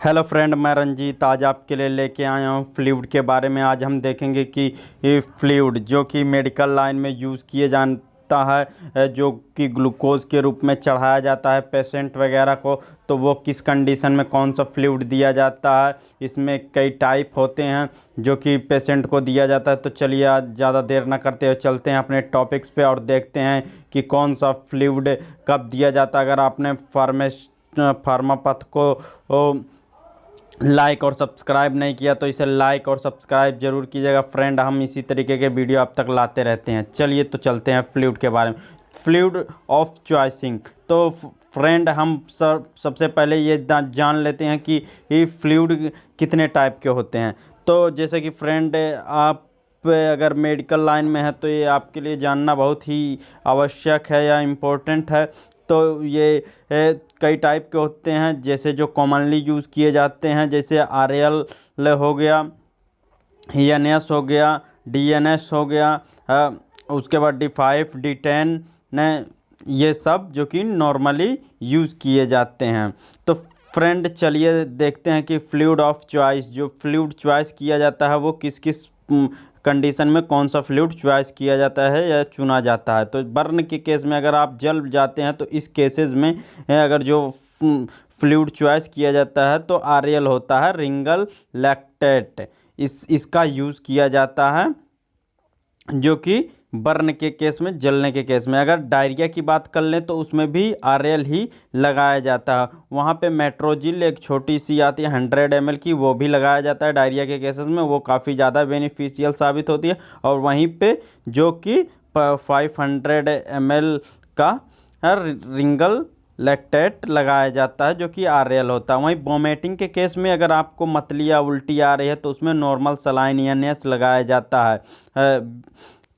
Hello friend, मैं रंजीत आज आपके लिए लेके आया हूँ फ्लूइड के बारे में। आज हम देखेंगे कि ये फ्लूइड जो कि मेडिकल लाइन में यूज़ किए जाता है, जो कि ग्लूकोज के रूप में चढ़ाया जाता है पेशेंट वगैरह को, तो वो किस कंडीशन में कौन सा फ्लूइड दिया जाता है। इसमें कई टाइप होते हैं जो कि पेशेंट को दिया जाता है। तो चलिए आज ज़्यादा देर ना करते हुए चलते हैं अपने टॉपिक्स पे और देखते हैं कि कौन सा फ्लूइड कब दिया जाता है। अगर आपने फार्मापथ को लाइक और सब्सक्राइब नहीं किया तो इसे लाइक और सब्सक्राइब जरूर कीजिएगा फ्रेंड। हम इसी तरीके के वीडियो अब तक लाते रहते हैं। चलिए तो चलते हैं फ्लूइड के बारे में। Fluid of choosing. तो फ्रेंड हम सबसे पहले ये जान लेते हैं कि ये फ्लूइड कितने टाइप के होते हैं। तो जैसे कि फ्रेंड आप अगर मेडिकल लाइन में है तो ये आपके लिए जानना बहुत ही आवश्यक है या इम्पोर्टेंट है। तो ये कई टाइप के होते हैं, जैसे जो कॉमनली यूज़ किए जाते हैं, जैसे RL हो गया, ENS हो गया, DNS हो गया, उसके बाद D5 D10 ने, ये सब जो कि नॉर्मली यूज़ किए जाते हैं। तो फ्रेंड चलिए देखते हैं कि फ्लूइड ऑफ चॉइस, जो फ्लूइड चॉइस किया जाता है वो किस किस कंडीशन में कौन सा फ्लूइड चॉइस किया जाता है या चुना जाता है। तो बर्न के केस में अगर आप जल जाते हैं तो इस केसेस में अगर जो फ्लूइड चॉइस किया जाता है तो RL होता है, रिंगल लैक्टेट। इसका यूज़ किया जाता है जो कि बर्न के केस में, जलने के केस में। अगर डायरिया की बात कर लें तो उसमें भी RL ही लगाया जाता है। वहाँ पे मेट्रोजिल एक छोटी सी आती है 100 ml की, वो भी लगाया जाता है डायरिया के केसेस में, वो काफ़ी ज़्यादा बेनिफिशियल साबित होती है। और वहीं पे जो कि 500 ml का रिंगल लैक्टेट लगाया जाता है जो कि RL होता है। वहीं वोमिटिंग के केस में अगर आपको मतली या उल्टी आ रही है तो उसमें नॉर्मल सलाइन ENS लगाया जाता है।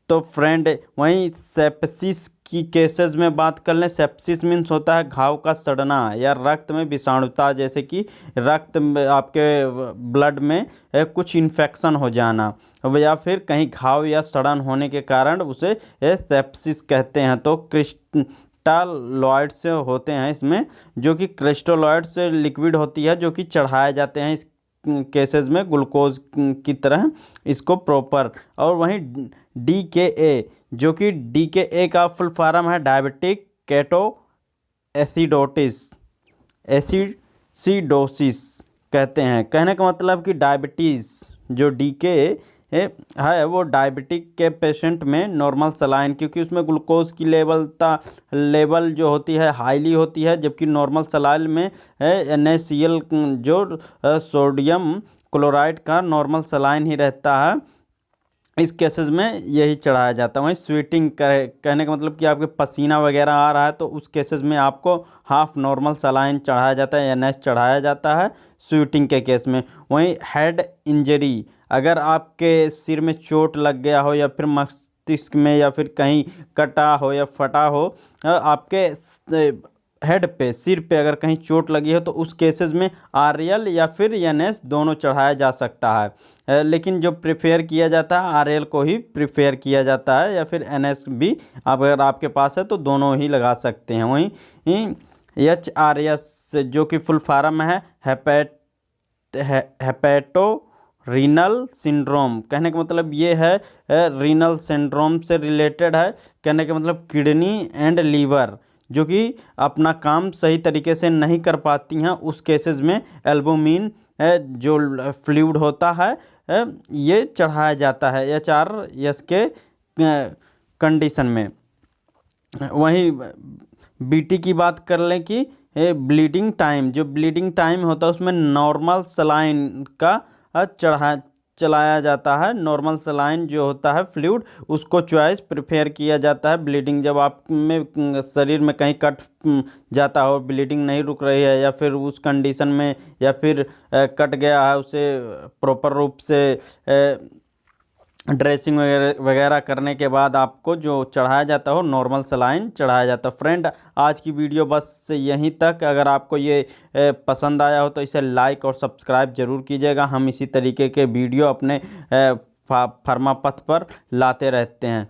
तो फ्रेंड वहीं सेप्सिस की केसेस में बात कर लें। सेप्सिस मीन्स होता है घाव का सड़ना या रक्त में विषाणुता, जैसे कि रक्त में आपके ब्लड में कुछ इन्फेक्शन हो जाना या फिर कहीं घाव या सड़न होने के कारण उसे सेप्सिस कहते हैं। तो क्रिस्टलोइड से होते हैं इसमें, जो कि क्रिस्टलोइड से लिक्विड होती है जो कि चढ़ाए जाते हैं इस केसेस में ग्लूकोज की तरह इसको प्रॉपर। और वहीं DKA, जो कि DKA का फुल फॉर्म है डायबिटिक केटो एसिडोसिस कहते हैं। कहने का मतलब कि डायबिटीज़ जो DKA है वो डायबिटिक के पेशेंट में नॉर्मल सलाइन, क्योंकि उसमें ग्लूकोज की लेवल जो होती है हाईली होती है, जबकि नॉर्मल सलाइन में NaCl जो सोडियम क्लोराइड का नॉर्मल सलाइन ही रहता है। इस केसेस में यही चढ़ाया जाता है। वहीं स्वेटिंग कहने का मतलब कि आपके पसीना वगैरह आ रहा है तो उस केसेस में आपको हाफ नॉर्मल सलाइन चढ़ाया जाता है, NS चढ़ाया जाता है स्वेटिंग के केस में। वहीं हेड इंजरी, अगर आपके सिर में चोट लग गया हो या फिर मस्तिष्क में या फिर कहीं कटा हो या फटा हो, आपके हेड पे, सिर पे अगर कहीं चोट लगी है तो उस केसेस में RL या फिर NS दोनों चढ़ाया जा सकता है। लेकिन जो प्रिफेयर किया जाता है RL को ही प्रिफेयर किया जाता है, या फिर NS भी अगर आपके पास है तो दोनों ही लगा सकते हैं। वहीं HRS जो कि फुल फॉर्म है हेपेटो रीनल सिंड्रोम। कहने का मतलब ये है रीनल सिंड्रोम से रिलेटेड है। कहने का मतलब किडनी एंड लीवर जो कि अपना काम सही तरीके से नहीं कर पाती हैं, उस केसेस में एल्बुमिन जो फ्लूइड होता है ये चढ़ाया जाता है HRS के कंडीशन में। वहीं BT की बात कर लें कि ब्लीडिंग टाइम, जो ब्लीडिंग टाइम होता है उसमें नॉर्मल सलाइन का चलाया जाता है। नॉर्मल सलाइन जो होता है फ्लूइड उसको चॉइस प्रिफेयर किया जाता है। ब्लीडिंग जब आप में शरीर में कहीं कट जाता हो, ब्लीडिंग नहीं रुक रही है या फिर उस कंडीशन में या फिर कट गया है, उसे प्रॉपर रूप से ड्रेसिंग वगैरह करने के बाद आपको जो चढ़ाया जाता हो नॉर्मल सलाइन चढ़ाया जाता है। फ्रेंड आज की वीडियो बस यहीं तक। अगर आपको ये पसंद आया हो तो इसे लाइक और सब्सक्राइब ज़रूर कीजिएगा। हम इसी तरीके के वीडियो अपने फार्मापथ पर लाते रहते हैं।